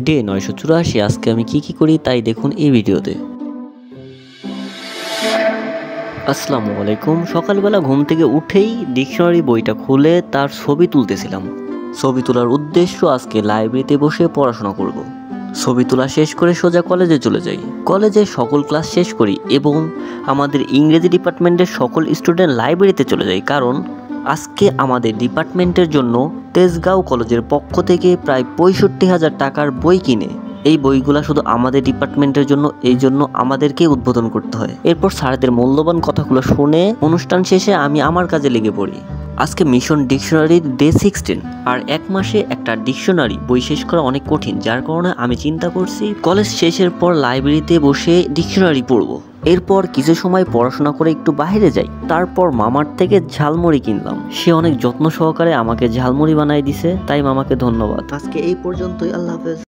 Day 984। আজকে আমি কি করি তাই দেখুন এই ভিডিওতে। আসসালামু আলাইকুম। সকালবেলা ঘুম থেকে উঠেই ডিকশনারি বইটা খুলে তার ছবি তুলতেছিলাম। ছবি তোলার উদ্দেশ্য আজকে লাইব্রেরিতে বসে পড়াশোনা করব। ছবি তোলা শেষ করে সোজা কলেজে চলে যাই। কলেজে সকল ক্লাস শেষ করি এবং আমাদের ইংরেজি ডিপার্টমেন্টের সকল স্টুডেন্ট লাইব্রেরিতে চলে যায়, কারণ আজকে আমাদের ডিপার্টমেন্টের জন্য তেজগাঁও কলেজের পক্ষ থেকে প্রায় 65,000 টাকার বই কিনে এই বইগুলা শুধু আমাদের ডিপার্টমেন্টের জন্য, এই জন্য আমাদেরকে উদ্বোধন করতে হয়। এরপর স্যারদের মূল্যবান কথাগুলো শুনে অনুষ্ঠান শেষে আমি আমার কাজে লেগে পড়ি। আজকে মিশন ডিকশনারির ডে 16, আর এক মাসে একটা ডিকশনারি বই শেষ করা অনেক কঠিন, যার কারণে আমি চিন্তা করছি কলেজ শেষের পর লাইব্রেরিতে বসে ডিকশনারি পড়বো। এরপর কিছু সময় পড়াশোনা করে একটু বাইরে যাই, তারপর মামার থেকে ঝালমুড়ি কিনলাম। সে অনেক যত্ন সহকারে আমাকে ঝালমুড়ি বানাই দিছে, তাই মামাকে ধন্যবাদ। আজকে এই পর্যন্তই, আল্লাহ হাফেজ।